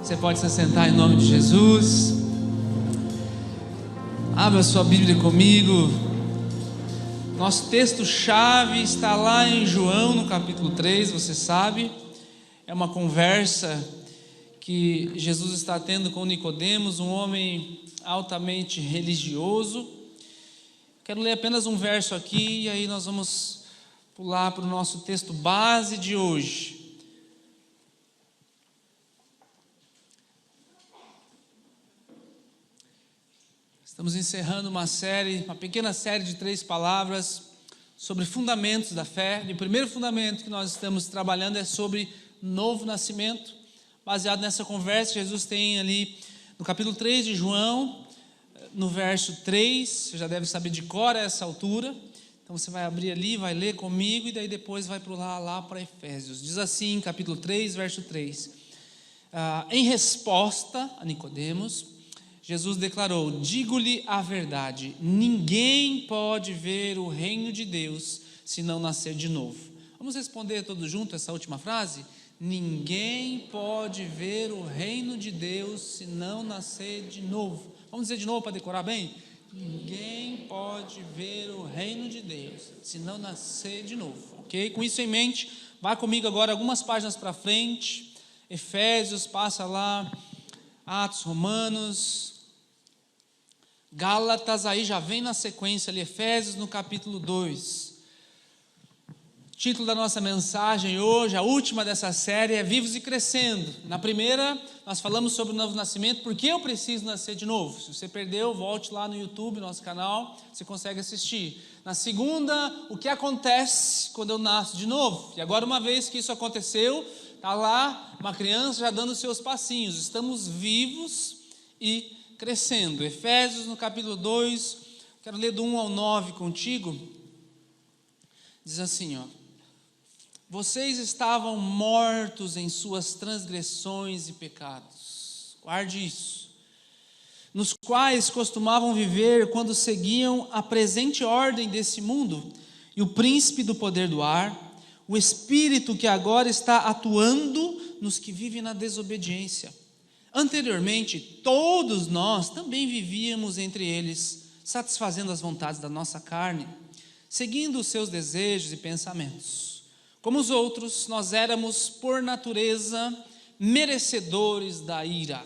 Você pode se assentar em nome de Jesus. Abra sua Bíblia comigo. Nosso texto-chave está lá em João, no capítulo 3, você sabe. É uma conversa que Jesus está tendo com Nicodemos, um homem altamente religioso. Quero ler apenas um verso aqui e aí nós vamos pular para o nosso texto base de hoje. Estamos encerrando uma pequena série de 3 palavras sobre fundamentos da fé. E o primeiro fundamento que nós estamos trabalhando é sobre novo nascimento. Baseado nessa conversa, Jesus tem ali no capítulo 3 de João, no verso 3, você já deve saber de cor a essa altura. Então você vai abrir ali, vai ler comigo e daí depois vai pular lá para Efésios. Diz assim, capítulo 3, verso 3. Em resposta a Nicodemos, Jesus declarou: digo-lhe a verdade, ninguém pode ver o reino de Deus se não nascer de novo. Vamos responder todos juntos essa última frase? Ninguém pode ver o reino de Deus se não nascer de novo. Vamos dizer de novo para decorar bem? Ninguém pode ver o reino de Deus se não nascer de novo, ok? Com isso em mente, vá comigo agora algumas páginas para frente. Efésios, passa lá, Atos, Romanos, Gálatas, aí já vem na sequência ali, Efésios no capítulo 2. Título da nossa mensagem hoje, a última dessa série, é Vivos e Crescendo. Na primeira, nós falamos sobre o novo nascimento, por que eu preciso nascer de novo. Se você perdeu, volte lá no YouTube, nosso canal, você consegue assistir. Na segunda, o que acontece quando eu nasço de novo. E agora, uma vez que isso aconteceu, está lá uma criança já dando os seus passinhos. Estamos vivos e crescendo. Efésios no capítulo 2, quero ler do 1 ao 9 contigo. Diz assim, ó: vocês estavam mortos em suas transgressões e pecados, guarde isso, nos quais costumavam viver quando seguiam a presente ordem desse mundo e o príncipe do poder do ar, o espírito que agora está atuando nos que vivem na desobediência. Anteriormente, todos nós também vivíamos entre eles, satisfazendo as vontades da nossa carne, seguindo os seus desejos e pensamentos. Como os outros, nós éramos, por natureza, merecedores da ira.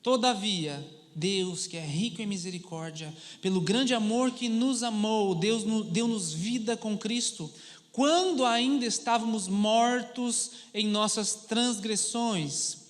Todavia, Deus, que é rico em misericórdia, pelo grande amor que nos amou, Deus deu-nos vida com Cristo, quando ainda estávamos mortos em nossas transgressões.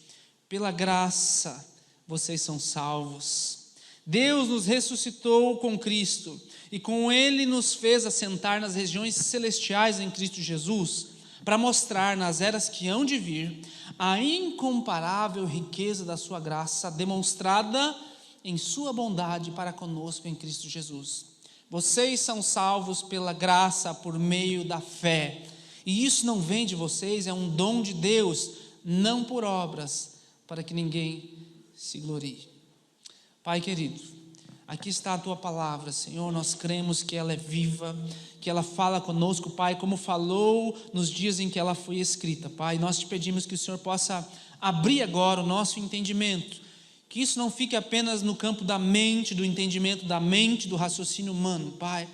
Pela graça, vocês são salvos. Deus nos ressuscitou com Cristo e com Ele nos fez assentar nas regiões celestiais em Cristo Jesus, para mostrar nas eras que hão de vir a incomparável riqueza da sua graça, demonstrada em sua bondade para conosco em Cristo Jesus. Vocês são salvos pela graça por meio da fé, e isso não vem de vocês, é um dom de Deus, não por obras, para que ninguém se glorie. Pai querido, aqui está a Tua palavra, Senhor, nós cremos que ela é viva, que ela fala conosco, Pai, como falou nos dias em que ela foi escrita, Pai. Nós te pedimos que o Senhor possa abrir agora o nosso entendimento, que isso não fique apenas no campo da mente, do entendimento da mente, do raciocínio humano, Pai,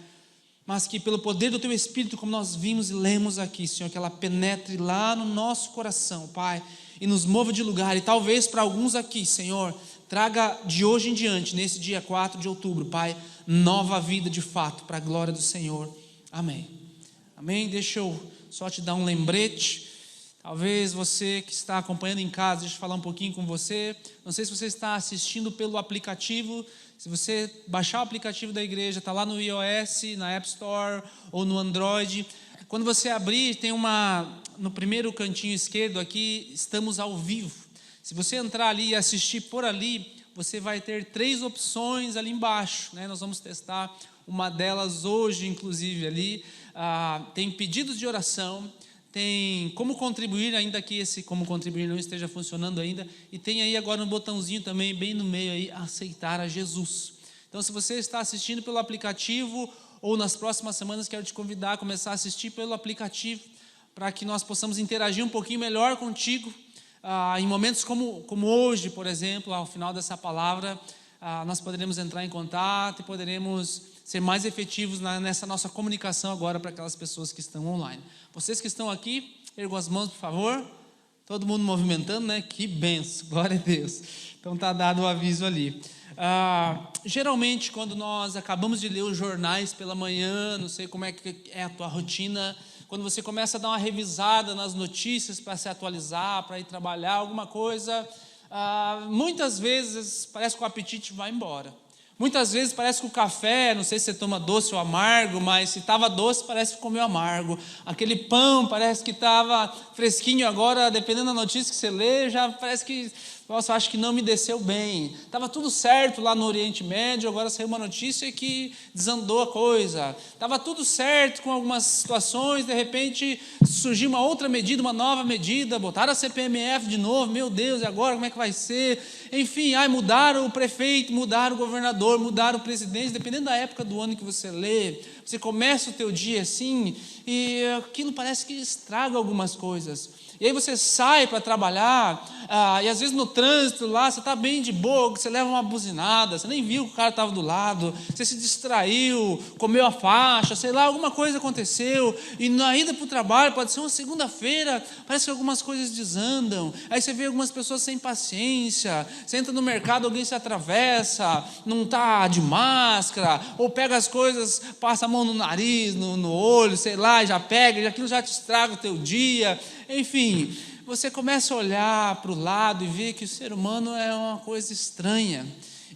mas que pelo poder do Teu Espírito, como nós vimos e lemos aqui, Senhor, que ela penetre lá no nosso coração, Pai, e nos mova de lugar, e talvez para alguns aqui, Senhor, traga de hoje em diante, nesse dia 4 de outubro, Pai, nova vida de fato, para a glória do Senhor, amém. Amém? Deixa eu só te dar um lembrete, talvez você que está acompanhando em casa, deixa eu falar um pouquinho com você, não sei se você está assistindo pelo aplicativo, se você baixar o aplicativo da igreja, está lá no iOS, na App Store ou no Android. Quando você abrir, tem no primeiro cantinho esquerdo aqui, estamos ao vivo. Se você entrar ali e assistir por ali, você vai ter 3 opções ali embaixo, né? Nós vamos testar uma delas hoje, inclusive ali. Tem pedidos de oração, tem como contribuir, ainda que esse como contribuir não esteja funcionando ainda, e tem aí agora um botãozinho também, bem no meio aí, aceitar a Jesus. Então, se você está assistindo pelo aplicativo, ou nas próximas semanas quero te convidar a começar a assistir pelo aplicativo, para que nós possamos interagir um pouquinho melhor contigo, em momentos como hoje, por exemplo, ao final dessa palavra, nós poderemos entrar em contato e poderemos ser mais efetivos nessa nossa comunicação agora para aquelas pessoas que estão online. Vocês que estão aqui, ergam as mãos, por favor. Todo mundo movimentando, né? Que benção, glória a Deus. Então está dado o aviso ali. Geralmente, quando nós acabamos de ler os jornais pela manhã, não sei como é que é a tua rotina, quando você começa a dar uma revisada nas notícias para se atualizar, para ir trabalhar, alguma coisa, muitas vezes parece que o apetite vai embora. Muitas vezes parece que o café, não sei se você toma doce ou amargo, mas se estava doce parece que comeu amargo. Aquele pão parece que estava fresquinho agora, dependendo da notícia que você lê, já parece que, nossa, acho que não me desceu bem. Estava tudo certo lá no Oriente Médio, agora saiu uma notícia que desandou a coisa. Estava tudo certo com algumas situações, de repente surgiu uma outra medida, uma nova medida, botaram a CPMF de novo, meu Deus, e agora como é que vai ser? Enfim, mudaram o prefeito, mudaram o governador, mudaram o presidente, dependendo da época do ano que você lê. Você começa o teu dia assim, e aquilo parece que estraga algumas coisas. E aí você sai para trabalhar, e às vezes no trânsito lá, você está bem de boa, você leva uma buzinada, você nem viu que o cara estava do lado, você se distraiu, comeu a faixa, sei lá, alguma coisa aconteceu, e na ida para o trabalho, pode ser uma segunda-feira, parece que algumas coisas desandam, aí você vê algumas pessoas sem paciência, você entra no mercado, alguém se atravessa, não está de máscara, ou pega as coisas, passa a mão no nariz, no olho, sei lá, já pega, e aquilo já te estraga o teu dia. Enfim, você começa a olhar para o lado e ver que o ser humano é uma coisa estranha.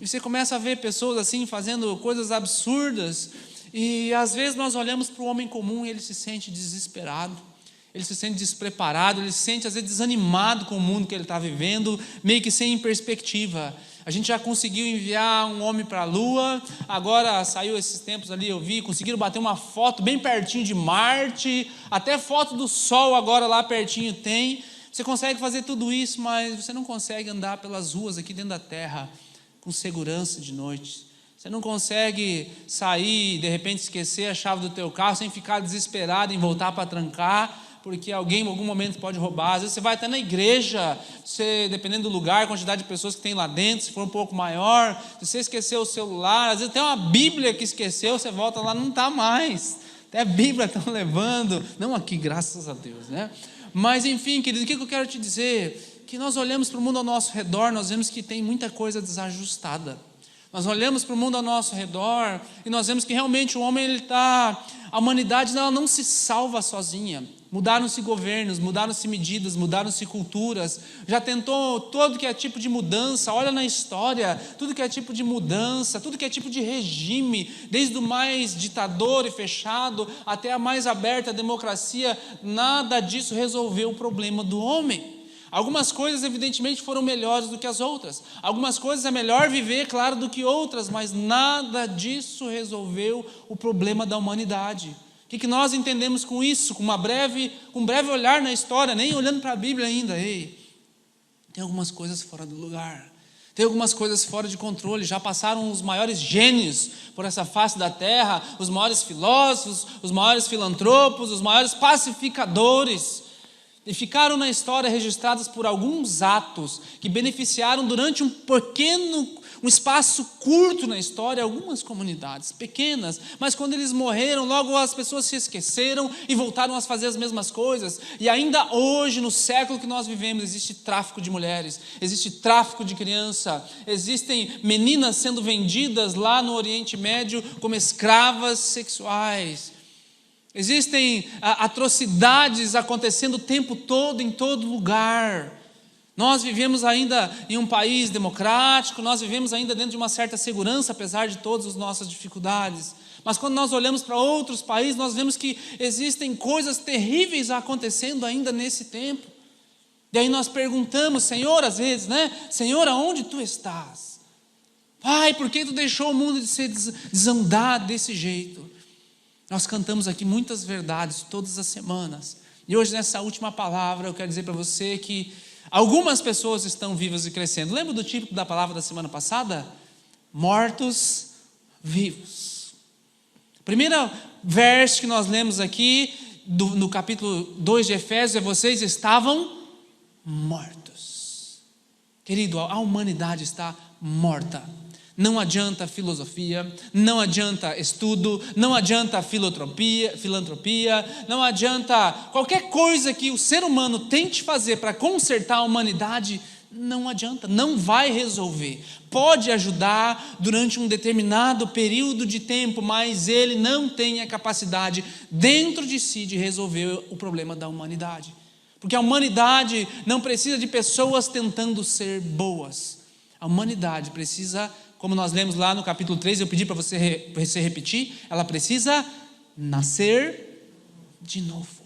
E você começa a ver pessoas assim fazendo coisas absurdas. E às vezes nós olhamos para o homem comum e ele se sente desesperado. Ele se sente despreparado, ele se sente às vezes desanimado com o mundo que ele está vivendo, meio que sem perspectiva. A gente já conseguiu enviar um homem para a Lua, agora saiu esses tempos ali, eu vi, conseguiram bater uma foto bem pertinho de Marte, até foto do Sol agora lá pertinho tem. Você consegue fazer tudo isso, mas você não consegue andar pelas ruas aqui dentro da Terra com segurança de noite. Você não consegue sair e de repente esquecer a chave do teu carro sem ficar desesperado em voltar para trancar, porque alguém em algum momento pode roubar. Às vezes você vai até na igreja, dependendo do lugar, a quantidade de pessoas que tem lá dentro, se for um pouco maior, se você esqueceu o celular, às vezes tem uma Bíblia que esqueceu, você volta lá, não está mais, até a Bíblia estão levando, não aqui, graças a Deus, né? Mas enfim, querido, o que eu quero te dizer? Que nós olhamos para o mundo ao nosso redor, nós vemos que tem muita coisa desajustada. Nós olhamos para o mundo ao nosso redor e nós vemos que realmente o homem, a humanidade ela não se salva sozinha. Mudaram-se governos, mudaram-se medidas, mudaram-se culturas. Já tentou todo que é tipo de mudança, olha na história, tudo que é tipo de mudança, tudo que é tipo de regime, desde o mais ditador e fechado até a mais aberta democracia, nada disso resolveu o problema do homem. Algumas coisas evidentemente foram melhores do que as outras. Algumas coisas é melhor viver, claro, do que outras, mas nada disso resolveu o problema da humanidade. O que nós entendemos com isso? Com um breve olhar na história, nem olhando para a Bíblia ainda. Tem algumas coisas fora do lugar. Tem algumas coisas fora de controle. Já passaram os maiores gênios por essa face da terra, os maiores filósofos, os maiores filantropos, os maiores pacificadores. E ficaram na história registradas por alguns atos que beneficiaram durante um espaço curto na história, algumas comunidades pequenas, mas quando eles morreram, logo as pessoas se esqueceram e voltaram a fazer as mesmas coisas. E ainda hoje, no século que nós vivemos, existe tráfico de mulheres, existe tráfico de criança, existem meninas sendo vendidas lá no Oriente Médio como escravas sexuais. Existem atrocidades acontecendo o tempo todo, em todo lugar. Nós vivemos ainda em um país democrático, nós vivemos ainda dentro de uma certa segurança, apesar de todas as nossas dificuldades. Mas quando nós olhamos para outros países, nós vemos que existem coisas terríveis acontecendo ainda nesse tempo. E aí nós perguntamos, Senhor, às vezes, né? Senhor, aonde tu estás? Pai, por que tu deixou o mundo de ser desandar desse jeito? Nós cantamos aqui muitas verdades todas as semanas. E hoje, nessa última palavra, eu quero dizer para você que algumas pessoas estão vivas e crescendo. Lembra do título da palavra da semana passada? Mortos vivos. Primeiro verso que nós lemos aqui, no capítulo 2 de Efésios, é: vocês estavam mortos. Querido, a humanidade está morta. Não adianta filosofia, não adianta estudo, não adianta filantropia, não adianta qualquer coisa que o ser humano tente fazer para consertar a humanidade, não adianta, não vai resolver. Pode ajudar durante um determinado período de tempo, mas ele não tem a capacidade dentro de si de resolver o problema da humanidade. Porque a humanidade não precisa de pessoas tentando ser boas. A humanidade precisa, como nós lemos lá no capítulo 3, eu pedi para você repetir, ela precisa nascer de novo.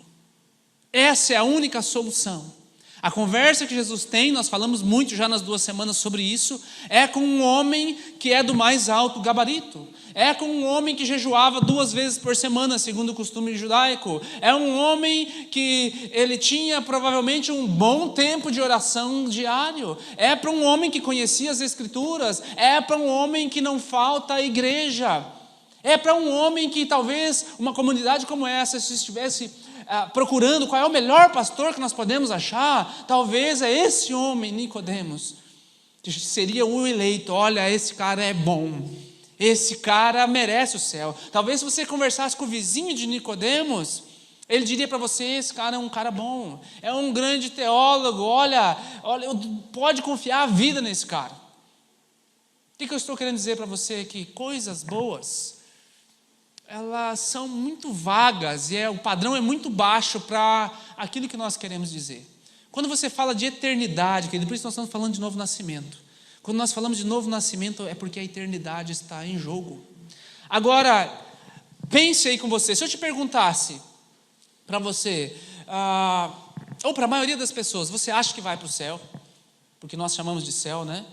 Essa é a única solução. A conversa que Jesus tem, nós falamos muito já nas 2 semanas sobre isso, é com um homem que é do mais alto gabarito. É com um homem que jejuava 2 vezes por semana, segundo o costume judaico. É um homem que ele tinha provavelmente um bom tempo de oração diário. É para um homem que conhecia as Escrituras. É para um homem que não falta a igreja. É para um homem que talvez uma comunidade como essa, se estivesse procurando qual é o melhor pastor que nós podemos achar, talvez é esse homem, Nicodemos, que seria o eleito. Olha, esse cara é bom, esse cara merece o céu. Talvez se você conversasse com o vizinho de Nicodemos, ele diria para você: esse cara é um cara bom, é um grande teólogo, olha, pode confiar a vida nesse cara. O que eu estou querendo dizer para você? Que coisas boas, elas são muito vagas e o padrão é muito baixo para aquilo que nós queremos dizer. Quando você fala de eternidade, querido, por isso nós estamos falando de novo nascimento. Quando nós falamos de novo nascimento, é porque a eternidade está em jogo. Agora, pense aí com você, se eu te perguntasse para você, ou para a maioria das pessoas, você acha que vai para o céu? Porque nós chamamos de céu, né?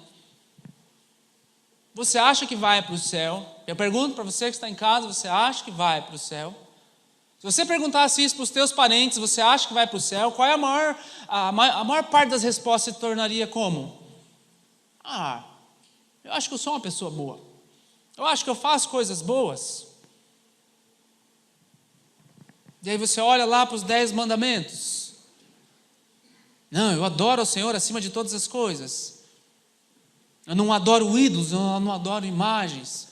Você acha que vai para o céu? Eu pergunto para você que está em casa, você acha que vai para o céu? Se você perguntasse isso para os teus parentes, você acha que vai para o céu? Qual é a maior parte das respostas se tornaria como? Eu acho que eu sou uma pessoa boa. Eu acho que eu faço coisas boas. E aí você olha lá para os 10 mandamentos. Não, eu adoro ao Senhor acima de todas as coisas. Eu não adoro ídolos, eu não adoro imagens.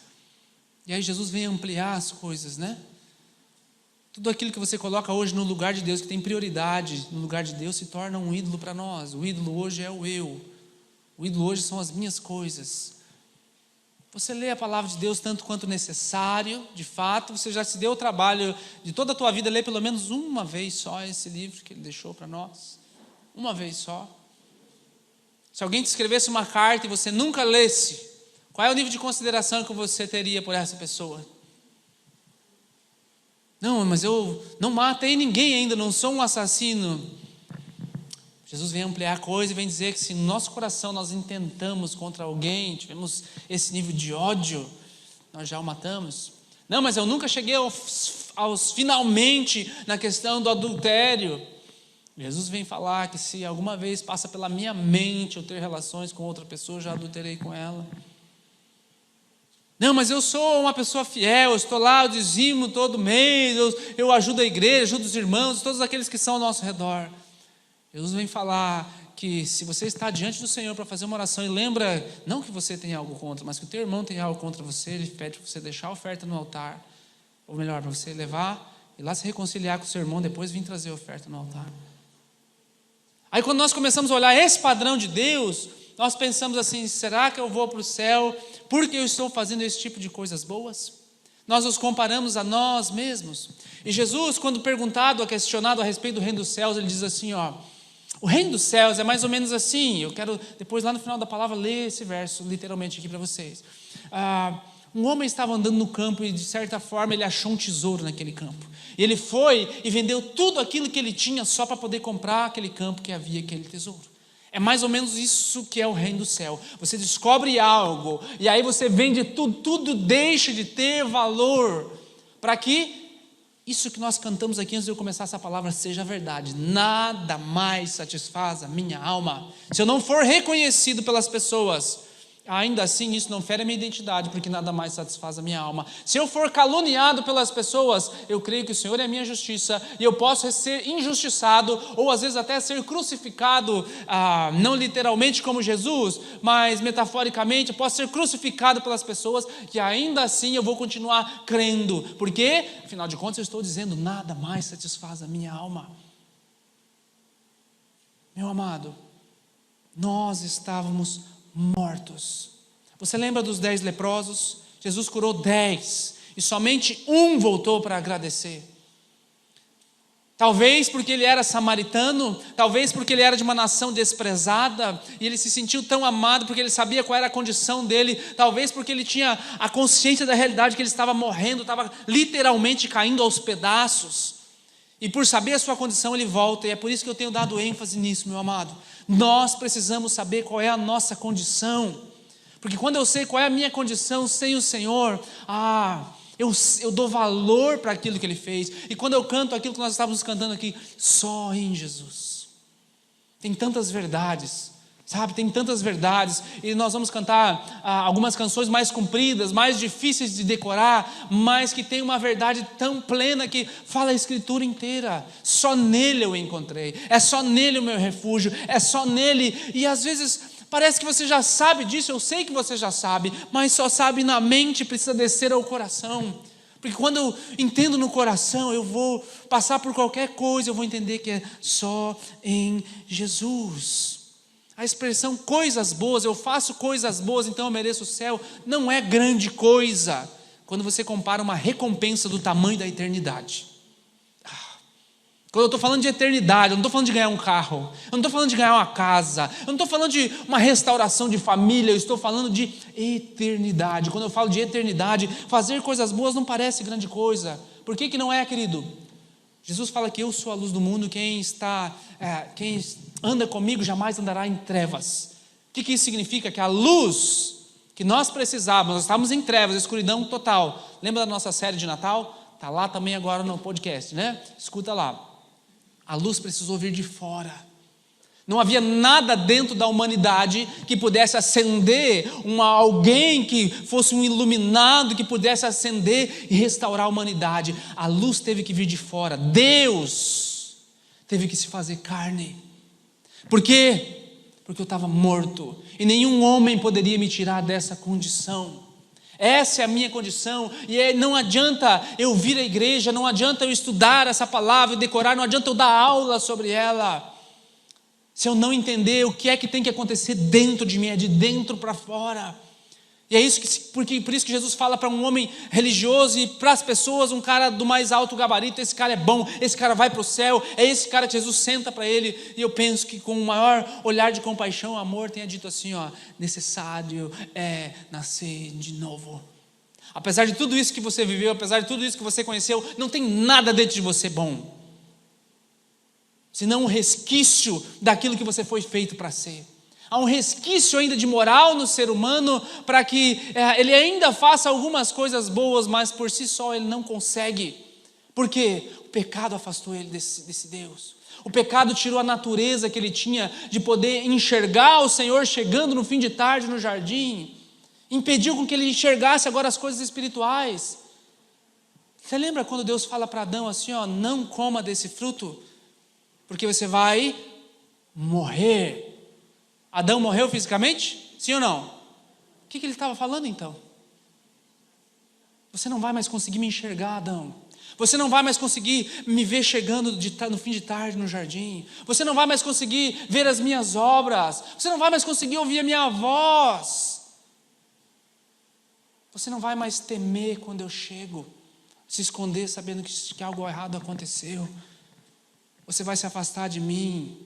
E aí Jesus vem ampliar as coisas, né? Tudo aquilo que você coloca hoje no lugar de Deus, que tem prioridade no lugar de Deus, se torna um ídolo para nós. O ídolo hoje é o eu. O ídolo hoje são as minhas coisas. Você lê a palavra de Deus tanto quanto necessário, de fato. Você já se deu o trabalho de toda a tua vida ler pelo menos uma vez só esse livro que Ele deixou para nós. Uma vez só. Se alguém te escrevesse uma carta e você nunca lesse, qual é o nível de consideração que você teria por essa pessoa? Não, mas eu não matei ninguém ainda, não sou um assassino. Jesus vem ampliar a coisa e vem dizer que se no nosso coração nós intentamos contra alguém, tivemos esse nível de ódio, nós já o matamos. Não, mas eu nunca cheguei aos finalmente na questão do adultério. Jesus vem falar que se alguma vez passa pela minha mente eu ter relações com outra pessoa, eu já adulterei com ela. Não, mas eu sou uma pessoa fiel, eu estou lá, eu dizimo todo mês, eu ajudo a igreja, ajudo os irmãos, todos aqueles que são ao nosso redor. Jesus vem falar que se você está diante do Senhor para fazer uma oração e lembra, não que você tem algo contra, mas que o teu irmão tem algo contra você, ele pede para você deixar a oferta no altar, ou melhor, para você levar e lá se reconciliar com o seu irmão, depois vir trazer a oferta no altar. Aí quando nós começamos a olhar esse padrão de Deus, nós pensamos assim: será que eu vou para o céu porque eu estou fazendo esse tipo de coisas boas? Nós nos comparamos a nós mesmos. E Jesus, quando perguntado, questionado a respeito do reino dos céus, ele diz assim, o reino dos céus é mais ou menos assim. Eu quero depois lá no final da palavra ler esse verso literalmente aqui para vocês. Um homem estava andando no campo e de certa forma ele achou um tesouro naquele campo. E ele foi e vendeu tudo aquilo que ele tinha só para poder comprar aquele campo que havia aquele tesouro. É mais ou menos isso que é o reino do céu. Você descobre algo e aí você vende tudo deixa de ter valor para que isso que nós cantamos aqui antes de eu começar essa palavra seja verdade. Nada mais satisfaz a minha alma se eu não for reconhecido pelas pessoas ainda assim isso não fere a minha identidade, porque nada mais satisfaz a minha alma. Se eu for caluniado pelas pessoas, eu creio que o Senhor é a minha justiça, e eu posso ser injustiçado, ou às vezes até ser crucificado, não literalmente como Jesus, mas metaforicamente, eu posso ser crucificado pelas pessoas, e ainda assim eu vou continuar crendo, porque, afinal de contas, eu estou dizendo, nada mais satisfaz a minha alma. Meu amado, nós estávamos mortos. Você lembra dos 10 leprosos? Jesus curou 10 e somente um voltou para agradecer. Talvez porque ele era samaritano, talvez porque ele era de uma nação desprezada e ele se sentiu tão amado porque ele sabia qual era a condição dele, talvez porque ele tinha a consciência da realidade que ele estava morrendo, estava literalmente caindo aos pedaços. E por saber a sua condição ele volta, e é por isso que eu tenho dado ênfase nisso, meu amado. Nós precisamos saber qual é a nossa condição, porque quando eu sei qual é a minha condição sem o Senhor, eu dou valor para aquilo que Ele fez. E quando eu canto aquilo que nós estávamos cantando aqui, só em Jesus, tem tantas verdades, sabe, tem tantas verdades, e nós vamos cantar algumas canções mais compridas, mais difíceis de decorar, mas que tem uma verdade tão plena que fala a Escritura inteira. Só nele eu encontrei, é só nele o meu refúgio, é só nele. E às vezes parece que você já sabe disso, eu sei que você já sabe, mas só sabe na mente, precisa descer ao coração. Porque quando eu entendo no coração, eu vou passar por qualquer coisa, eu vou entender que é só em Jesus. A expressão coisas boas, eu faço coisas boas, então eu mereço o céu, não é grande coisa quando você compara uma recompensa do tamanho da eternidade. Quando eu estou falando de eternidade, eu não estou falando de ganhar um carro, eu não estou falando de ganhar uma casa, eu não estou falando de uma restauração de família, eu estou falando de eternidade. Quando eu falo de eternidade, fazer coisas boas não parece grande coisa. Por que não é, querido? Jesus fala que eu sou a luz do mundo, quem anda comigo jamais andará em trevas. O que isso significa? Que a luz que nós precisávamos, nós estávamos em trevas, escuridão total. Lembra da nossa série de Natal? Está lá também agora no podcast, né? Escuta lá. A luz precisou vir de fora. Não havia nada dentro da humanidade que pudesse acender alguém que fosse um iluminado, que pudesse acender e restaurar a humanidade. A luz teve que vir de fora. Deus teve que se fazer carne. Por quê? Porque eu estava morto e nenhum homem poderia me tirar dessa condição. Essa é a minha condição, e não adianta eu vir à igreja, não adianta eu estudar essa palavra e decorar, não adianta eu dar aula sobre ela, se eu não entender o que é que tem que acontecer dentro de mim, é de dentro para fora. E é isso por isso que Jesus fala para um homem religioso e para as pessoas, um cara do mais alto gabarito, esse cara é bom, esse cara vai para o céu, é esse cara que Jesus senta para ele. E eu penso que com o maior olhar de compaixão, amor, tenha dito assim, necessário é nascer de novo. Apesar de tudo isso que você viveu, apesar de tudo isso que você conheceu, não tem nada dentro de você bom, senão um resquício daquilo que você foi feito para ser. Há um resquício ainda de moral no ser humano para que ele ainda faça algumas coisas boas, mas por si só ele não consegue. Por quê? O pecado afastou ele desse Deus. O pecado tirou a natureza que ele tinha de poder enxergar o Senhor chegando no fim de tarde no jardim. Impediu com que ele enxergasse agora as coisas espirituais. Você lembra quando Deus fala para Adão assim, não coma desse fruto, porque você vai morrer. Adão morreu fisicamente? Sim ou não? O que ele estava falando então? Você não vai mais conseguir me enxergar, Adão. Você não vai mais conseguir me ver chegando no fim de tarde no jardim. Você não vai mais conseguir ver as minhas obras. Você não vai mais conseguir ouvir a minha voz. Você não vai mais temer quando eu chego, se esconder sabendo que algo errado aconteceu. Você vai se afastar de mim.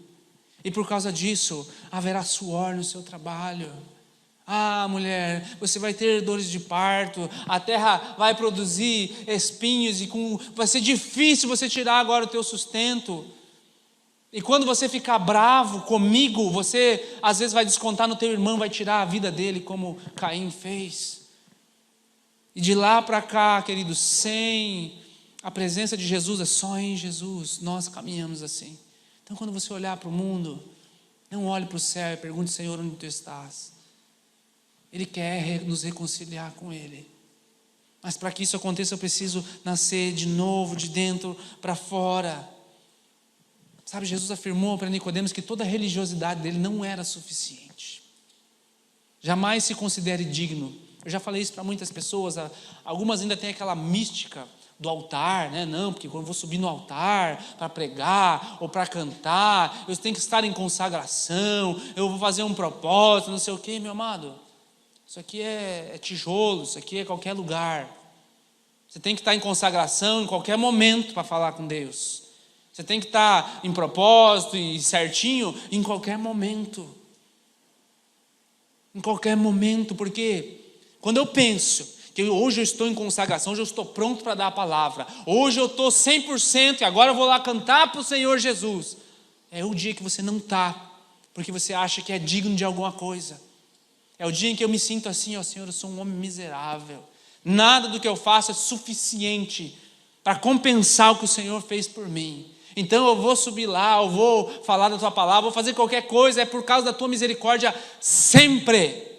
E por causa disso, haverá suor no seu trabalho. Mulher, você vai ter dores de parto, a terra vai produzir espinhos e vai ser difícil você tirar agora o teu sustento. E quando você ficar bravo comigo, você às vezes vai descontar no teu irmão, vai tirar a vida dele como Caim fez. E de lá para cá, queridos, sem a presença de Jesus, é só em Jesus, nós caminhamos assim. Então quando você olhar para o mundo, não olhe para o céu e pergunte, Senhor, onde tu estás? Ele quer nos reconciliar com Ele. Mas para que isso aconteça, eu preciso nascer de novo, de dentro para fora. Sabe, Jesus afirmou para Nicodemos que toda a religiosidade dele não era suficiente. Jamais se considere digno. Eu já falei isso para muitas pessoas. Algumas ainda têm aquela mística do altar, né? Não, porque quando eu vou subir no altar para pregar ou para cantar, eu tenho que estar em consagração, eu vou fazer um propósito, não sei o quê, meu amado. Isso aqui é tijolo, isso aqui é qualquer lugar. Você tem que estar em consagração em qualquer momento para falar com Deus. Você tem que estar em propósito e certinho em qualquer momento. Em qualquer momento, porque quando eu penso que hoje eu estou em consagração, hoje eu estou pronto para dar a palavra, hoje eu estou 100% e agora eu vou lá cantar para o Senhor Jesus, é o dia que você não está, porque você acha que é digno de alguma coisa. É o dia em que eu me sinto assim, ó Senhor, eu sou um homem miserável, nada do que eu faço é suficiente para compensar o que o Senhor fez por mim. Então eu vou subir lá, eu vou falar da tua palavra, vou fazer qualquer coisa, é por causa da tua misericórdia, sempre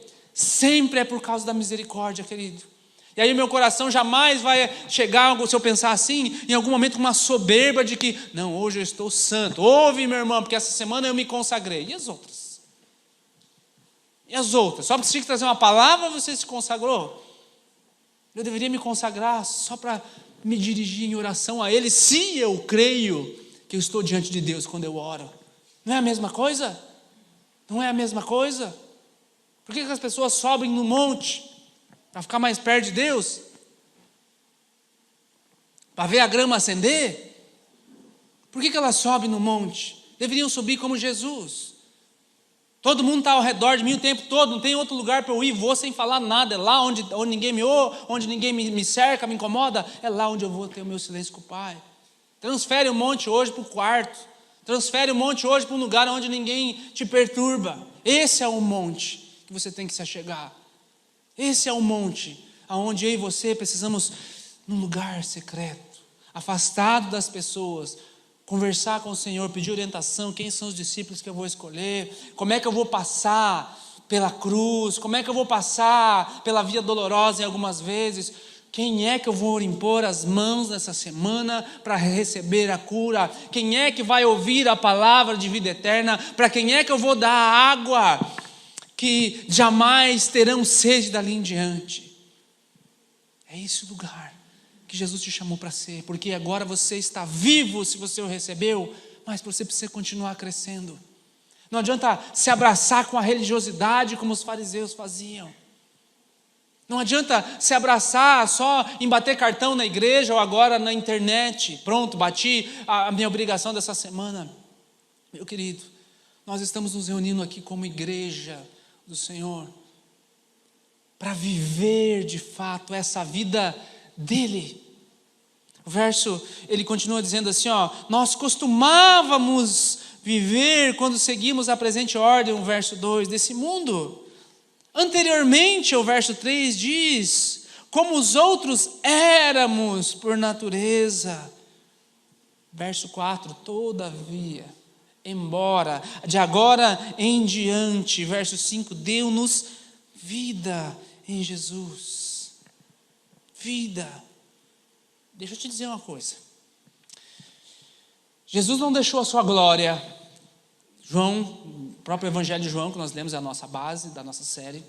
é por causa da misericórdia, querido. E aí meu coração jamais vai chegar, se eu pensar assim, em algum momento com uma soberba de que, não, hoje eu estou santo. Ouve, meu irmão, porque essa semana eu me consagrei. E as outras? E as outras? Só porque você tinha que trazer uma palavra, você se consagrou? Eu deveria me consagrar só para me dirigir em oração a Ele, se eu creio que eu estou diante de Deus quando eu oro. Não é a mesma coisa? Não é a mesma coisa? Por que as pessoas sobem no monte? Para ficar mais perto de Deus? Para ver a grama acender? Por que elas sobem no monte? Deveriam subir como Jesus. Todo mundo está ao redor de mim o tempo todo, não tem outro lugar para eu ir, vou sem falar nada, é lá onde ninguém me ouve, onde ninguém me cerca, me incomoda, é lá onde eu vou ter o meu silêncio com o Pai. Transfere o monte hoje para o quarto, transfere o monte hoje para um lugar onde ninguém te perturba. Esse é o monte que você tem que se achegar. Esse é o monte aonde eu e você precisamos, num lugar secreto, afastado das pessoas, conversar com o Senhor, pedir orientação, quem são os discípulos que eu vou escolher, como é que eu vou passar pela cruz, como é que eu vou passar pela via dolorosa em algumas vezes, quem é que eu vou impor as mãos nessa semana para receber a cura, quem é que vai ouvir a palavra de vida eterna, para quem é que eu vou dar a água que jamais terão sede dali em diante. É esse o lugar que Jesus te chamou para ser, porque agora você está vivo se você o recebeu, mas você precisa continuar crescendo. Não adianta se abraçar com a religiosidade como os fariseus faziam. Não adianta se abraçar só em bater cartão na igreja ou agora na internet. Pronto, bati a minha obrigação dessa semana. Meu querido, nós estamos nos reunindo aqui como igreja do Senhor para viver de fato essa vida dele. O verso, ele continua dizendo assim, ó, nós costumávamos viver quando seguimos a presente ordem, o verso 2, desse mundo. Anteriormente, o verso 3 diz, como os outros éramos por natureza. Verso 4, todavia, embora, de agora em diante, verso 5, deu-nos vida em Jesus. Vida. Deixa eu te dizer uma coisa. Jesus não deixou a sua glória. João, o próprio Evangelho de João, que nós lemos, é a nossa base da nossa série.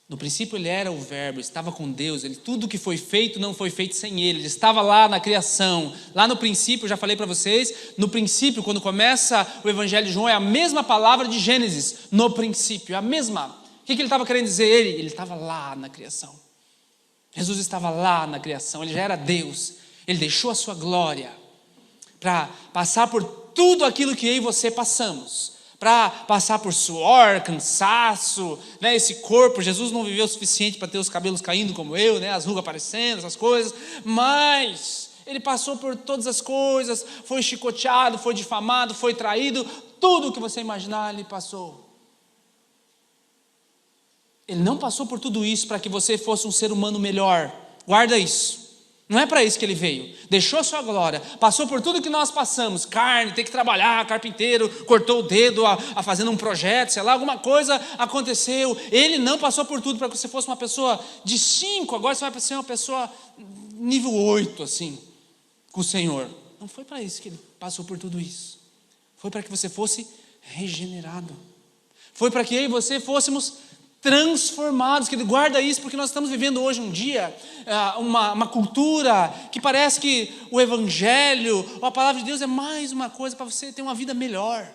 No princípio ele era o verbo, estava com Deus, tudo que foi feito não foi feito sem ele estava lá na criação. Lá no princípio, eu já falei para vocês, no princípio, quando começa o Evangelho de João, é a mesma palavra de Gênesis, no princípio, é a mesma. O que ele estava querendo dizer? Ele estava lá na criação. Jesus estava lá na criação, ele já era Deus, ele deixou a sua glória para passar por tudo aquilo que eu e você passamos, para passar por suor, cansaço, né? Esse corpo, Jesus não viveu o suficiente para ter os cabelos caindo como eu, né? As rugas aparecendo, essas coisas, mas ele passou por todas as coisas, foi chicoteado, foi difamado, foi traído, tudo o que você imaginar ele passou. Ele não passou por tudo isso para que você fosse um ser humano melhor. Guarda isso. Não é para isso que ele veio. Deixou sua glória, passou por tudo que nós passamos, carne, ter que trabalhar, carpinteiro, cortou o dedo a fazendo um projeto, sei lá, alguma coisa aconteceu. Ele não passou por tudo para que você fosse uma pessoa de 5, agora você vai ser uma pessoa nível 8, assim, com o Senhor. Não foi para isso que ele passou por tudo isso. Foi para que você fosse regenerado. Foi para que eu e você fôssemos transformados. Que ele guarda isso, porque nós estamos vivendo hoje um dia, uma cultura que parece que o Evangelho, ou a palavra de Deus é mais uma coisa para você ter uma vida melhor.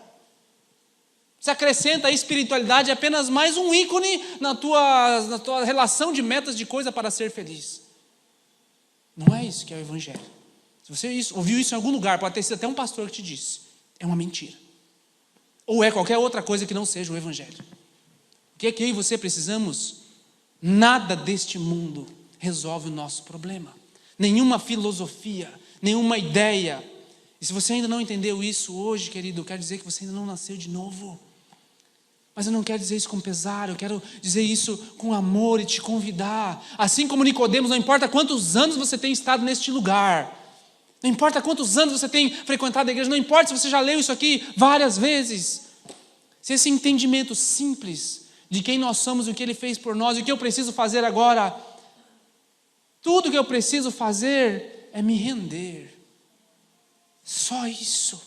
Você acrescenta a espiritualidade, é apenas mais um ícone na tua relação de metas de coisa para ser feliz. Não é isso que é o Evangelho. Se você ouviu isso em algum lugar, pode ter sido até um pastor que te disse, é uma mentira. Ou é qualquer outra coisa que não seja o Evangelho. O que é que eu e você precisamos? Nada deste mundo resolve o nosso problema. Nenhuma filosofia, nenhuma ideia. E se você ainda não entendeu isso hoje, querido, eu quero dizer que você ainda não nasceu de novo. Mas eu não quero dizer isso com pesar, eu quero dizer isso com amor e te convidar. Assim como Nicodemos, não importa quantos anos você tem estado neste lugar, não importa quantos anos você tem frequentado a igreja, não importa se você já leu isso aqui várias vezes, se esse entendimento simples de quem nós somos, o que Ele fez por nós, e o que eu preciso fazer agora, tudo que eu preciso fazer é me render. Só isso.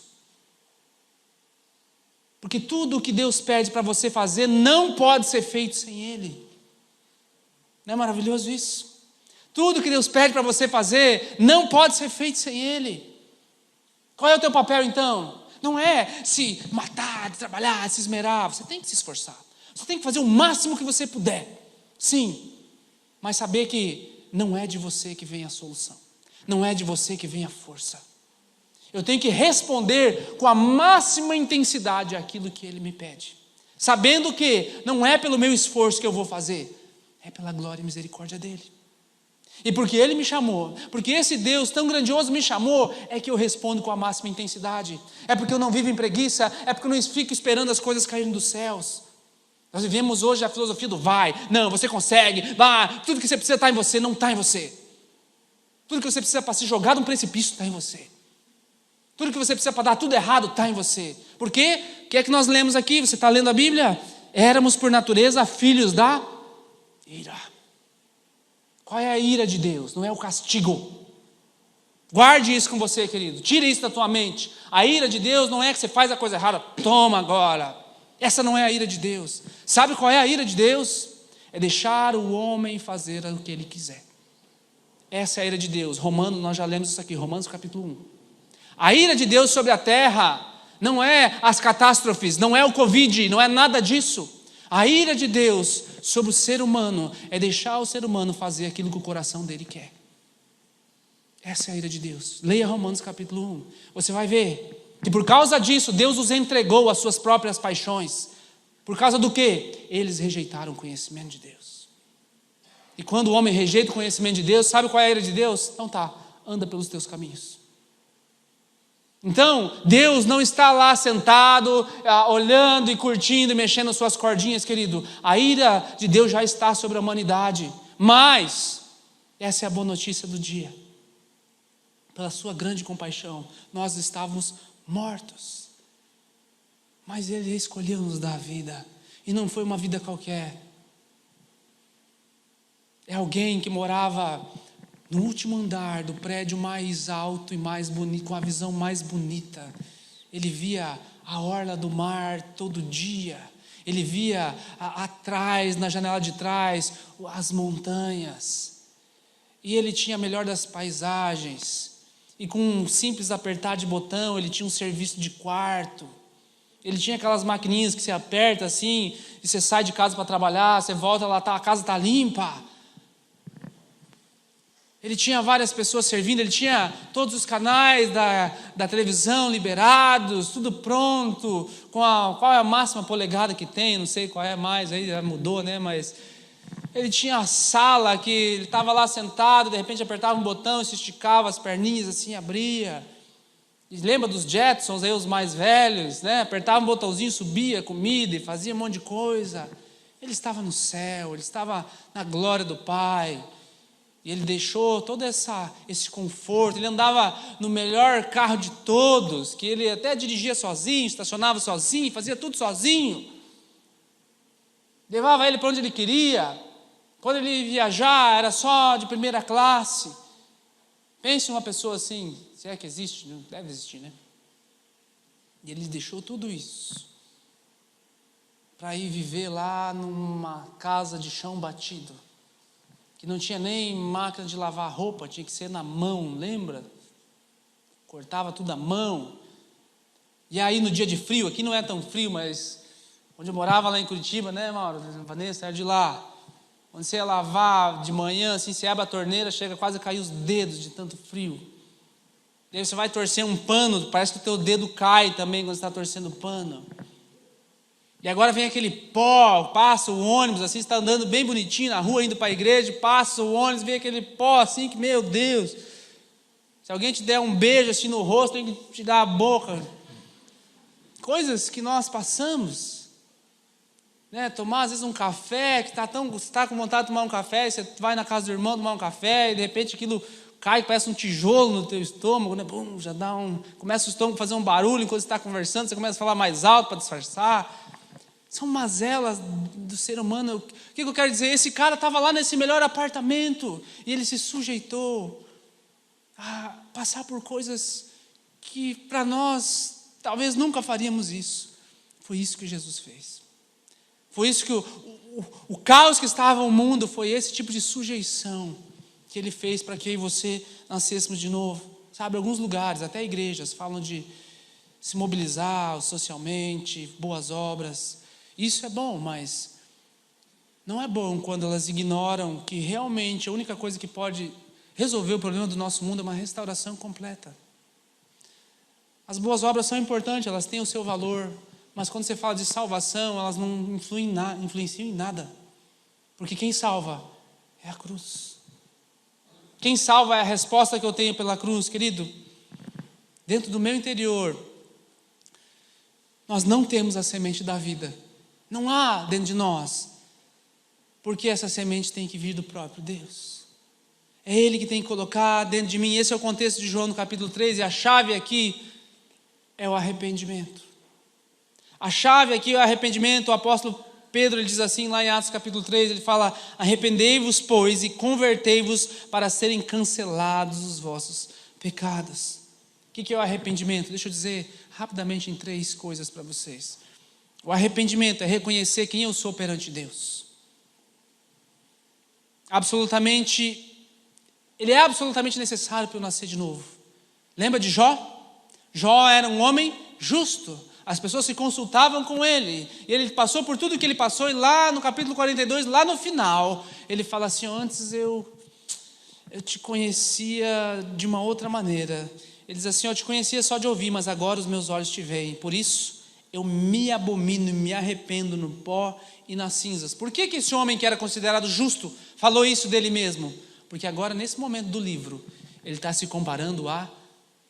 Porque tudo o que Deus pede para você fazer não pode ser feito sem Ele. Não é maravilhoso isso? Tudo que Deus pede para você fazer não pode ser feito sem Ele. Qual é o teu papel então? Não é se matar, trabalhar, se esmerar. Você tem que se esforçar. Você tem que fazer o máximo que você puder. Sim. Mas saber que não é de você que vem a solução. Não é de você que vem a força. Eu tenho que responder com a máxima intensidade àquilo que Ele me pede. Sabendo que não é pelo meu esforço que eu vou fazer. É pela glória e misericórdia dEle. E porque Ele me chamou, porque esse Deus tão grandioso me chamou, é que eu respondo com a máxima intensidade. É porque eu não vivo em preguiça, é porque eu não fico esperando as coisas caírem dos céus. Nós vivemos hoje a filosofia do vai, não, você consegue, vai, tudo que você precisa está em você, não está em você. Tudo que você precisa para se jogar de um precipício está em você. Tudo que você precisa para dar tudo errado está em você. Por quê? O que é que nós lemos aqui? Você está lendo a Bíblia? Éramos por natureza filhos da ira. Qual é a ira de Deus? Não é o castigo. Guarde isso com você, querido. Tire isso da tua mente. A ira de Deus não é que você faz a coisa errada, toma agora. Essa não é a ira de Deus. Sabe qual é a ira de Deus? É deixar o homem fazer o que ele quiser. Essa é a ira de Deus. Romanos, nós já lemos isso aqui, Romanos capítulo 1. A ira de Deus sobre a terra não é as catástrofes, não é o Covid, não é nada disso. A ira de Deus sobre o ser humano é deixar o ser humano fazer aquilo que o coração dele quer. Essa é a ira de Deus. Leia Romanos capítulo 1. Você vai ver que por causa disso Deus os entregou às suas próprias paixões. Por causa do quê? Eles rejeitaram o conhecimento de Deus. E quando o homem rejeita o conhecimento de Deus, sabe qual é a ira de Deus? Então tá, anda pelos teus caminhos. Então, Deus não está lá sentado, olhando e curtindo e mexendo suas cordinhas, querido. A ira de Deus já está sobre a humanidade. Mas, essa é a boa notícia do dia. Pela sua grande compaixão, nós estávamos mortos. Mas Ele escolheu nos dar a vida. E não foi uma vida qualquer. É alguém que morava no último andar do prédio mais alto e mais bonito, com a visão mais bonita. Ele via a orla do mar todo dia. Ele via atrás, na janela de trás, as montanhas. E ele tinha a melhor das paisagens. E com um simples apertar de botão, ele tinha um serviço de quarto. Ele tinha aquelas maquininhas que você aperta assim, e você sai de casa para trabalhar, você volta lá, a casa está limpa. Ele tinha várias pessoas servindo, ele tinha todos os canais da televisão liberados, tudo pronto, qual é a máxima polegada que tem, não sei qual é mais, aí já mudou, né? Mas ele tinha a sala que ele estava lá sentado, de repente apertava um botão, se esticava as perninhas assim, abria. E lembra dos Jetsons, aí os mais velhos, né? Apertava um botãozinho, subia comida e fazia um monte de coisa. Ele estava no céu, ele estava na glória do Pai. E ele deixou todo esse conforto. Ele andava no melhor carro de todos, que ele até dirigia sozinho, estacionava sozinho, fazia tudo sozinho. Levava ele para onde ele queria. Quando ele ia viajar, era só de primeira classe. Pense uma pessoa assim, se é que existe, não deve existir, né? E ele deixou tudo isso para ir viver lá numa casa de chão batido, que não tinha nem máquina de lavar roupa, tinha que ser na mão, lembra? Cortava tudo à mão. E aí no dia de frio, aqui não é tão frio, mas onde eu morava lá em Curitiba, né, Mauro? Vanessa era de lá. Quando você ia lavar de manhã, assim, você abre a torneira, chega quase a cair os dedos de tanto frio. E aí você vai torcer um pano, parece que o teu dedo cai também quando você está torcendo o pano. E agora vem aquele pó, passa o ônibus, assim, você está andando bem bonitinho na rua, indo para a igreja, passa o ônibus, vem aquele pó, assim, que, meu Deus, se alguém te der um beijo, assim, no rosto, tem que te dar a boca. Coisas que nós passamos, né? Tomar, às vezes, um café, que você está com vontade de tomar um café, você vai na casa do irmão tomar um café, e, de repente, aquilo cai, parece um tijolo no teu estômago, né? Bum, já dá começa o estômago a fazer um barulho enquanto você está conversando, você começa a falar mais alto para disfarçar. São mazelas do ser humano. O que eu quero dizer? Esse cara estava lá nesse melhor apartamento e ele se sujeitou a passar por coisas que para nós talvez nunca faríamos isso. Foi isso que Jesus fez. Foi isso que o caos que estava no mundo, foi esse tipo de sujeição que ele fez para que eu e você nascêssemos de novo. Sabe, alguns lugares, até igrejas, falam de se mobilizar socialmente, boas obras. Isso é bom, mas não é bom quando elas ignoram que realmente a única coisa que pode resolver o problema do nosso mundo é uma restauração completa. As boas obras são importantes, elas têm o seu valor, mas quando você fala de salvação, elas não influenciam em nada. Porque quem salva é a cruz. Quem salva é a resposta que eu tenho pela cruz, querido. Dentro do meu interior, nós não temos a semente da vida. Não há dentro de nós, porque essa semente tem que vir do próprio Deus. É Ele que tem que colocar dentro de mim. Esse é o contexto de João no capítulo 3, e a chave aqui é o arrependimento. A chave aqui é o arrependimento. O apóstolo Pedro, ele diz assim lá em Atos capítulo 3, ele fala: arrependei-vos, pois, e convertei-vos para serem cancelados os vossos pecados. O que é o arrependimento? Deixa eu dizer rapidamente em 3 coisas para vocês. O arrependimento é reconhecer quem eu sou perante Deus. Ele é absolutamente necessário para eu nascer de novo. Lembra de Jó? Jó era um homem justo. As pessoas se consultavam com ele. E ele passou por tudo que ele passou. E lá no capítulo 42, lá no final, ele fala assim: antes eu te conhecia de uma outra maneira. Ele diz assim: eu te conhecia só de ouvir, mas agora os meus olhos te veem. Por isso, eu me abomino e me arrependo no pó e nas cinzas. Por que esse homem que era considerado justo falou isso dele mesmo? Porque agora, nesse momento do livro, ele está se comparando a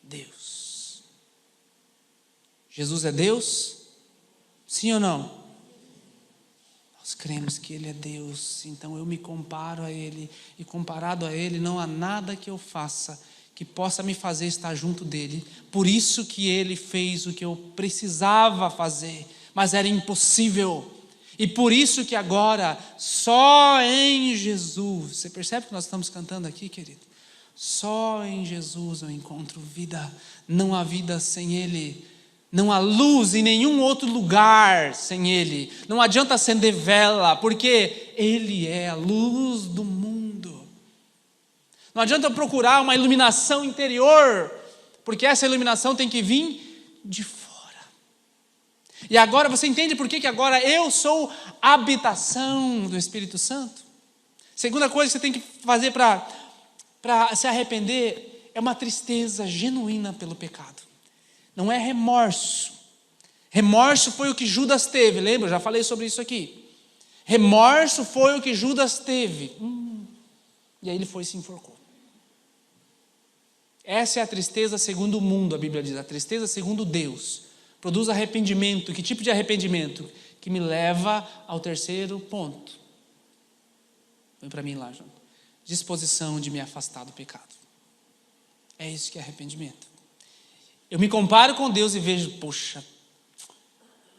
Deus. Jesus é Deus? Sim ou não? Nós cremos que Ele é Deus, então eu me comparo a Ele, e comparado a Ele não há nada que eu faça que possa me fazer estar junto dEle. Por isso que Ele fez o que eu precisava fazer, mas era impossível. E por isso que agora, só em Jesus, você percebe que nós estamos cantando aqui, querido? Só em Jesus eu encontro vida. Não há vida sem Ele. Não há luz em nenhum outro lugar sem Ele. Não adianta acender vela, porque Ele é a luz do mundo. Não adianta eu procurar uma iluminação interior, porque essa iluminação tem que vir de fora. E agora você entende por que agora eu sou a habitação do Espírito Santo? Segunda coisa que você tem que fazer para se arrepender é uma tristeza genuína pelo pecado. Não é remorso. Remorso foi o que Judas teve, lembra? Eu já falei sobre isso aqui. Remorso foi o que Judas teve. E aí ele foi e se enforcou. Essa é a tristeza segundo o mundo, a Bíblia diz. A tristeza segundo Deus produz arrependimento. Que tipo de arrependimento? Que me leva ao terceiro ponto. Põe para mim lá, João. disposição de me afastar do pecado. É isso que é arrependimento. Eu me comparo com Deus e vejo, poxa,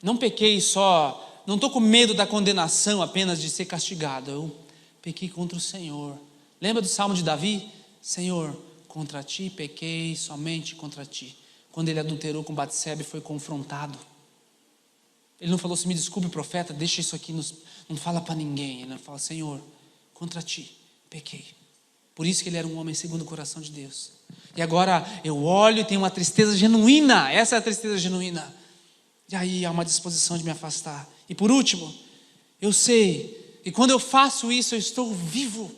não pequei só, não estou com medo da condenação apenas de ser castigado, eu pequei contra o Senhor. Lembra do Salmo de Davi? Senhor, contra ti pequei, somente contra ti. Quando ele adulterou com Batseba e foi confrontado. Ele não falou assim, me desculpe, profeta, deixa isso aqui, não fala para ninguém. Ele fala, Senhor, contra ti pequei. Por isso que ele era um homem segundo o coração de Deus. E agora eu olho e tenho uma tristeza genuína. Essa é a tristeza genuína. E aí há uma disposição de me afastar. E por último, eu sei que quando eu faço isso eu estou vivo.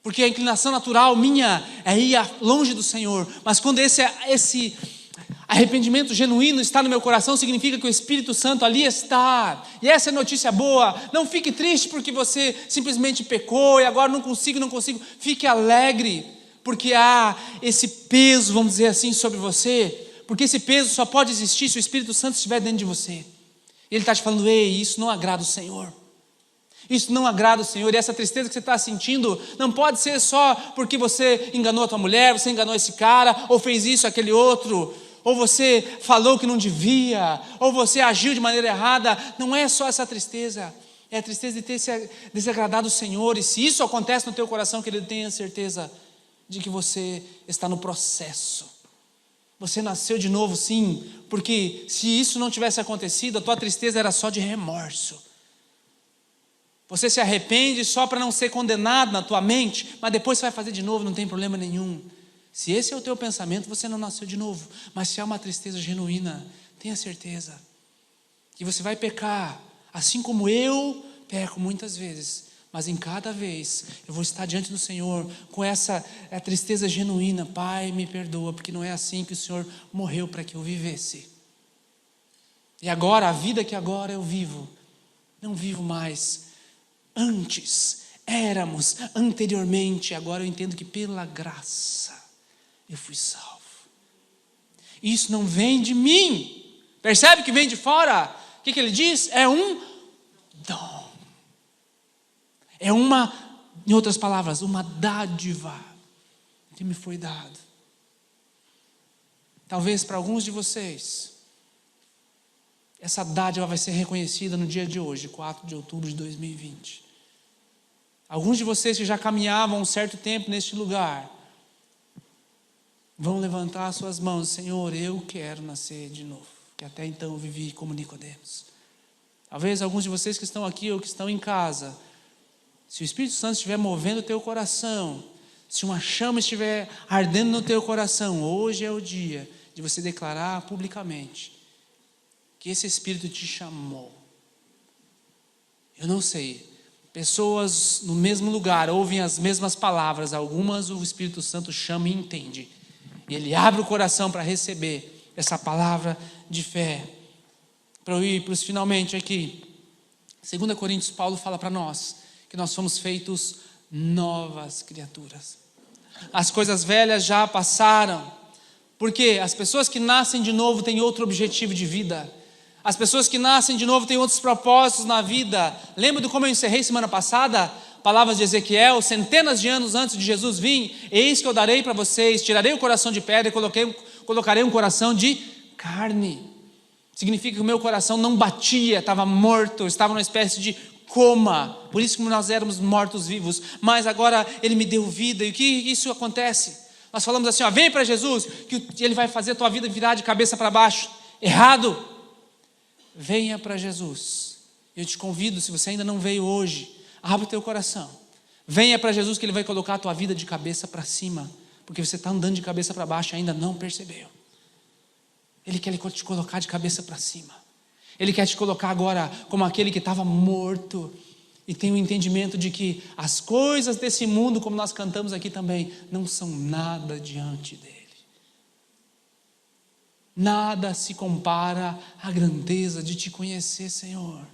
Porque a inclinação natural minha é ir longe do Senhor. Mas quando esse arrependimento genuíno está no meu coração, significa que o Espírito Santo ali está. E essa é a notícia boa. Não fique triste porque você simplesmente pecou e agora não consigo. Fique alegre, porque há esse peso, vamos dizer assim, sobre você. Porque esse peso só pode existir se o Espírito Santo estiver dentro de você. Ele está te falando, ei, isso não agrada o Senhor. Isso não agrada o Senhor. E essa tristeza que você está sentindo não pode ser só porque você enganou a tua mulher, você enganou esse cara, ou fez isso, aquele outro, ou você falou que não devia, ou você agiu de maneira errada. Não é só essa tristeza, é a tristeza de ter se desagradado o Senhor. E se isso acontece no teu coração, querido, tenha certeza de que você está no processo. Você nasceu de novo, sim, porque se isso não tivesse acontecido, a tua tristeza era só de remorso. Você se arrepende só para não ser condenado na tua mente, mas depois você vai fazer de novo, não tem problema nenhum. Se esse é o teu pensamento, você não nasceu de novo. Mas se há uma tristeza genuína, tenha certeza que você vai pecar, assim como eu peco muitas vezes. Mas em cada vez eu vou estar diante do Senhor com essa tristeza genuína. Pai, me perdoa, porque não é assim que o Senhor morreu para que eu vivesse. E agora, a vida que agora eu vivo, não vivo mais. Antes éramos, anteriormente, agora eu entendo que pela graça eu fui salvo. Isso não vem de mim. Percebe que vem de fora? O que ele diz? É um dom. É em outras palavras, uma dádiva que me foi dado. Talvez para alguns de vocês, essa dádiva vai ser reconhecida no dia de hoje, 4 de outubro de 2020. Alguns de vocês que já caminhavam um certo tempo neste lugar, vão levantar suas mãos, Senhor, eu quero nascer de novo, que até então eu vivi como Nicodemos. Talvez alguns de vocês que estão aqui ou que estão em casa, se o Espírito Santo estiver movendo o teu coração, se uma chama estiver ardendo no teu coração, hoje é o dia de você declarar publicamente que esse Espírito te chamou. Eu não sei, pessoas no mesmo lugar ouvem as mesmas palavras, algumas o Espírito Santo chama e entende. E ele abre o coração para receber essa palavra de fé. Para eu ir para os finalmente aqui, 2 Coríntios, Paulo fala para nós que nós somos feitos novas criaturas. As coisas velhas já passaram, porque as pessoas que nascem de novo têm outro objetivo de vida. As pessoas que nascem de novo têm outros propósitos na vida. Lembra de como eu encerrei semana passada? Palavras de Ezequiel, centenas de anos antes de Jesus vir, eis que eu darei para vocês, tirarei o coração de pedra e colocarei um coração de carne. Significa que o meu coração não batia, estava morto, estava numa espécie de coma. Por isso que nós éramos mortos-vivos. Mas agora Ele me deu vida. E o que isso acontece? Nós falamos assim, vem para Jesus, que Ele vai fazer a tua vida virar de cabeça para baixo. Errado. Venha para Jesus. Eu te convido, se você ainda não veio hoje, abre o teu coração. Venha para Jesus que Ele vai colocar a tua vida de cabeça para cima. Porque você está andando de cabeça para baixo e ainda não percebeu. Ele quer te colocar de cabeça para cima. Ele quer te colocar agora como aquele que estava morto e tem o entendimento de que as coisas desse mundo, como nós cantamos aqui também, não são nada diante dele. Nada se compara à grandeza de te conhecer, Senhor.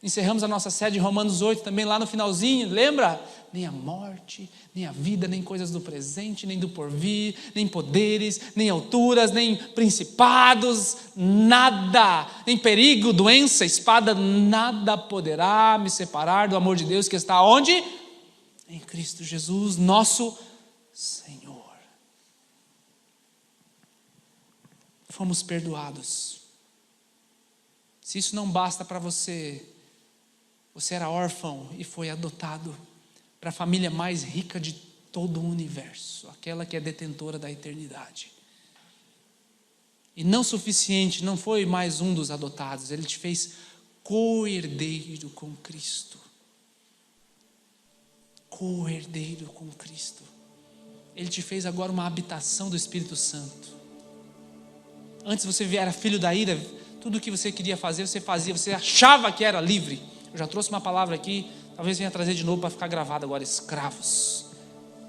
Encerramos a nossa série de Romanos 8 também lá no finalzinho, lembra? Nem a morte, nem a vida, nem coisas do presente, nem do porvir, nem poderes, nem alturas, nem principados, nada, nem perigo, doença, espada, nada poderá me separar do amor de Deus que está onde? Em Cristo Jesus, nosso Senhor. Fomos perdoados. Se isso não basta para você, você era órfão e foi adotado para a família mais rica de todo o universo, aquela que é detentora da eternidade. E não suficiente, não foi mais um dos adotados, ele te fez co-herdeiro com Cristo. Co-herdeiro com Cristo. Ele te fez agora uma habitação do Espírito Santo. Antes você era filho da ira, tudo o que você queria fazer, você fazia, você achava que era livre. Eu já trouxe uma palavra aqui, talvez venha trazer de novo para ficar gravado agora: escravos.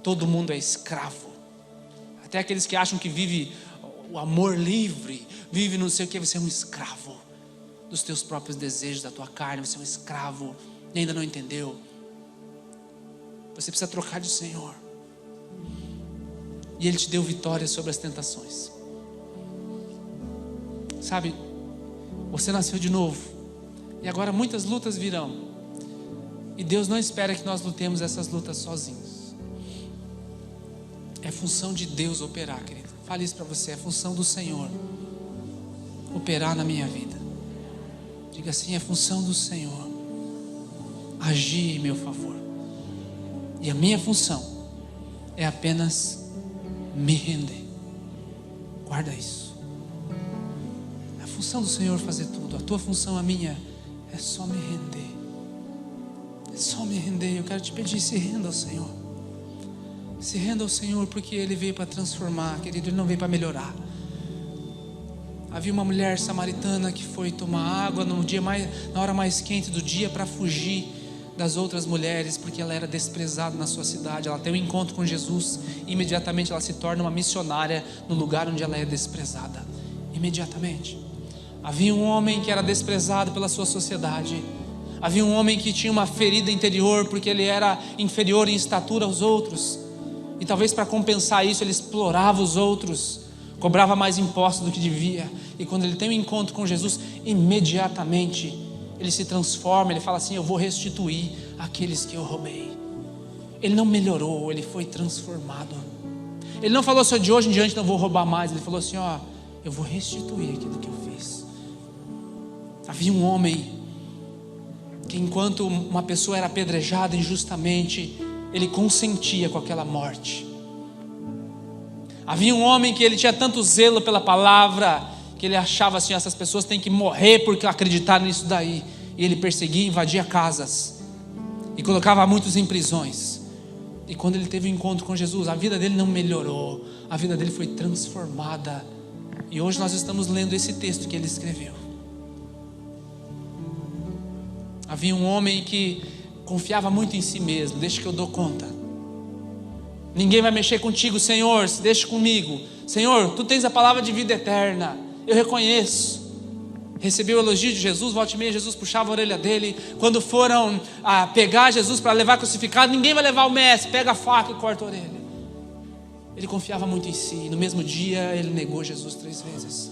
Todo mundo é escravo. Até aqueles que acham que vive o amor livre, vive não sei o que, você é um escravo dos teus próprios desejos, da tua carne, você é um escravo e ainda não entendeu. Você precisa trocar de Senhor. E Ele te deu vitória sobre as tentações. Sabe, você nasceu de novo. E agora muitas lutas virão. E Deus não espera que nós lutemos essas lutas sozinhos. É função de Deus operar, querido. Fale isso para você, é função do Senhor operar na minha vida. Diga assim: é função do Senhor agir em meu favor. E a minha função é apenas me render. Guarda isso. É a função do Senhor fazer tudo. A tua função, a minha, é só me render. É só me render. Eu quero te pedir, se renda ao Senhor. Se renda ao Senhor, porque Ele veio para transformar, querido. Ele não veio para melhorar. Havia uma mulher samaritana que foi tomar água na hora mais quente do dia, para fugir das outras mulheres, porque ela era desprezada na sua cidade. Ela tem um encontro com Jesus e imediatamente ela se torna uma missionária no lugar onde ela é desprezada. Imediatamente. Havia um homem que era desprezado pela sua sociedade. Havia um homem que tinha uma ferida interior, porque ele era inferior em estatura aos outros. E talvez para compensar isso, ele explorava os outros, cobrava mais impostos do que devia. E quando ele tem um encontro com Jesus, imediatamente ele se transforma. Ele fala assim: eu vou restituir aqueles que eu roubei. Ele não melhorou, ele foi transformado. Ele não falou assim: de hoje em diante não vou roubar mais. Ele falou assim: eu vou restituir aquilo que eu fiz. Havia um homem que, enquanto uma pessoa era apedrejada injustamente, ele consentia com aquela morte. Havia um homem que ele tinha tanto zelo pela palavra, que ele achava assim: essas pessoas têm que morrer porque acreditaram nisso daí. E ele perseguia, invadia casas e colocava muitos em prisões. E quando ele teve um encontro com Jesus, a vida dele não melhorou, a vida dele foi transformada. E hoje nós estamos lendo esse texto que ele escreveu. Havia um homem que confiava muito em si mesmo: deixa que eu dou conta, ninguém vai mexer contigo, Senhor, deixa comigo. Senhor, Tu tens a palavra de vida eterna, eu reconheço. Recebeu o elogio de Jesus, volta e meia Jesus puxava a orelha dele. Quando foram pegar Jesus para levar crucificado: ninguém vai levar o mestre, pega a faca e corta a orelha. Ele confiava muito em si. No mesmo dia ele negou Jesus 3 vezes.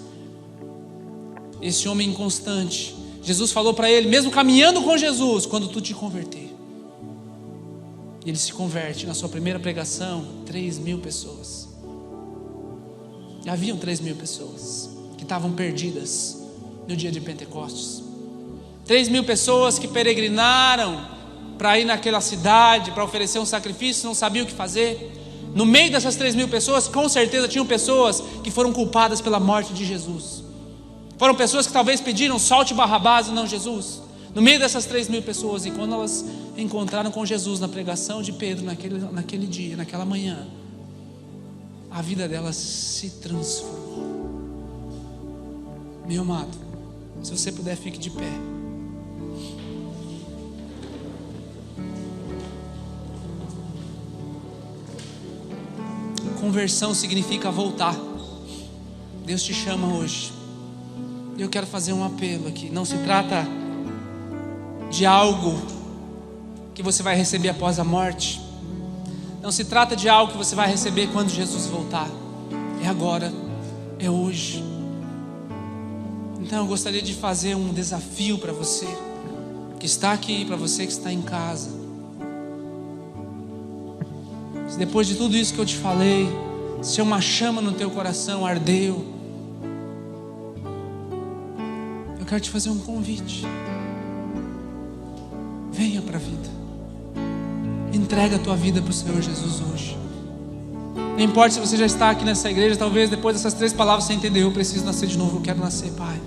Esse homem inconstante, Jesus falou para ele, mesmo caminhando com Jesus: quando tu te converter. E ele se converte. Na sua primeira pregação, 3.000 pessoas. E haviam 3.000 pessoas que estavam perdidas no dia de Pentecostes. 3.000 pessoas que peregrinaram para ir naquela cidade, para oferecer um sacrifício, não sabiam o que fazer. No meio dessas 3.000 pessoas, com certeza tinham pessoas que foram culpadas pela morte de Jesus. Foram pessoas que talvez pediram: solte Barrabás e não Jesus. No meio dessas 3.000 pessoas. E quando elas encontraram com Jesus na pregação de Pedro, naquele dia, naquela manhã, a vida delas se transformou. Meu amado, se você puder, fique de pé. Conversão significa voltar. Deus te chama hoje. Eu quero fazer um apelo aqui. Não se trata de algo que você vai receber após a morte. Não se trata de algo que você vai receber quando Jesus voltar. É agora, é hoje. Então eu gostaria de fazer um desafio para você que está aqui, para você que está em casa. Se depois de tudo isso que eu te falei, se uma chama no teu coração ardeu, eu quero te fazer um convite. Venha para a vida. Entrega a tua vida para o Senhor Jesus hoje. Não importa se você já está aqui nessa igreja, talvez depois dessas 3 palavras você entendeu: eu preciso nascer de novo, eu quero nascer, Pai.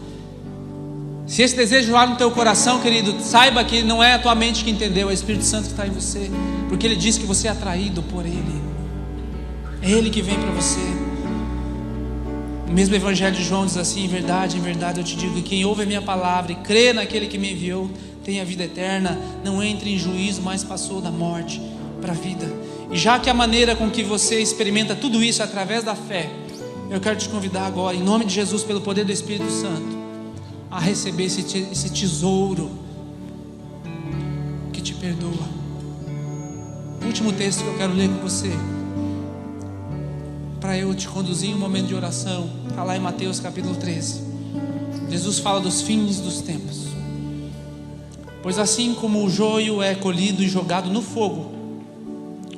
Se esse desejo há no teu coração, querido, saiba que não é a tua mente que entendeu, é o Espírito Santo que está em você, porque Ele diz que você é atraído por Ele. É Ele que vem para você. O mesmo Evangelho de João diz assim: em verdade eu te digo que quem ouve a minha palavra e crê naquele que me enviou tem a vida eterna, não entra em juízo, mas passou da morte para a vida. E já que a maneira com que você experimenta tudo isso é através da fé, eu quero te convidar agora, em nome de Jesus, pelo poder do Espírito Santo, a receber esse tesouro que te perdoa. O último texto que eu quero ler com você, para eu te conduzir em um momento de oração, está lá em Mateus capítulo 13. Jesus fala dos fins dos tempos. Pois assim como o joio é colhido e jogado no fogo,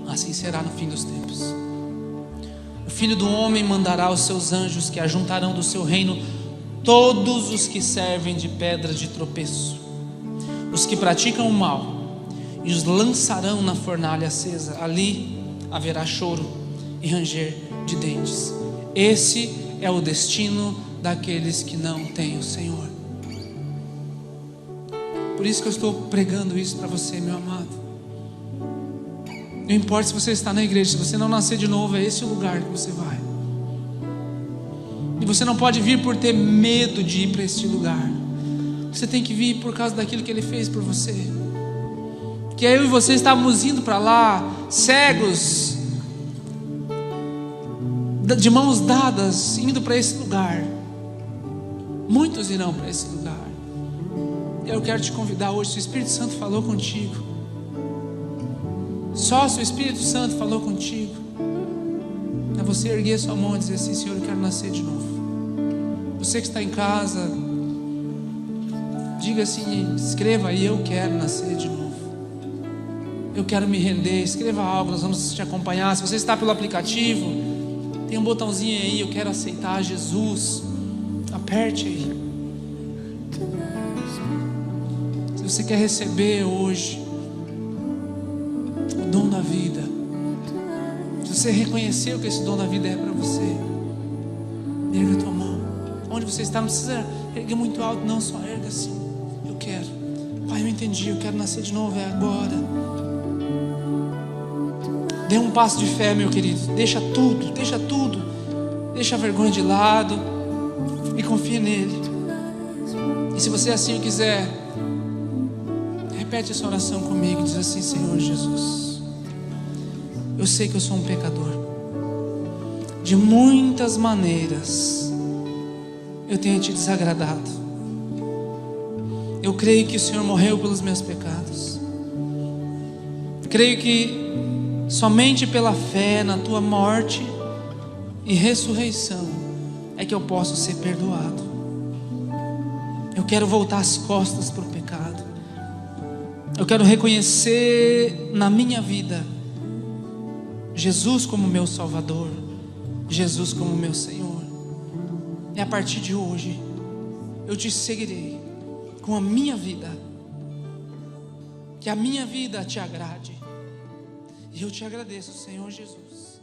assim será no fim dos tempos. O Filho do Homem mandará os seus anjos, que ajuntarão do seu reino todos os que servem de pedra de tropeço, os que praticam o mal, e os lançarão na fornalha acesa. Ali haverá choro e ranger de dentes. Esse é o destino daqueles que não têm o Senhor. Por isso que eu estou pregando isso para você, meu amado. Não importa se você está na igreja, se você não nascer de novo, é esse o lugar que você vai. E você não pode vir por ter medo de ir para este lugar. Você tem que vir por causa daquilo que Ele fez por você. Que eu e você estávamos indo para lá, cegos, de mãos dadas, indo para esse lugar. Muitos irão para esse lugar. Eu quero te convidar hoje, se o Espírito Santo falou contigo, só se o Espírito Santo falou contigo, é você erguer sua mão e dizer assim: Senhor, eu quero nascer de novo. Você que está em casa, diga assim, escreva aí: eu quero nascer de novo. Eu quero me render. Escreva algo, nós vamos te acompanhar. Se você está pelo aplicativo, tem um botãozinho aí: eu quero aceitar Jesus. Aperte aí. Se você quer receber hoje o dom da vida, se você reconheceu que esse dom da vida é para você, erga a tua mão. Onde você está, não precisa erguer muito alto, não, só erga assim: eu quero. Pai, eu entendi, eu quero nascer de novo, é agora. Dê um passo de fé, meu querido. Deixa tudo, deixa a vergonha de lado e confia nele. E se você assim o quiser, repete essa oração comigo, diz assim: Senhor Jesus, eu sei que eu sou um pecador. De muitas maneiras eu tenho te desagradado. Eu creio que o Senhor morreu pelos meus pecados. Creio que somente pela fé na tua morte e ressurreição é que eu posso ser perdoado. Eu quero voltar as costas para o pecado. Eu quero reconhecer na minha vida Jesus como meu Salvador, Jesus como meu Senhor. E a partir de hoje eu te seguirei com a minha vida. Que a minha vida te agrade. E eu te agradeço, Senhor Jesus.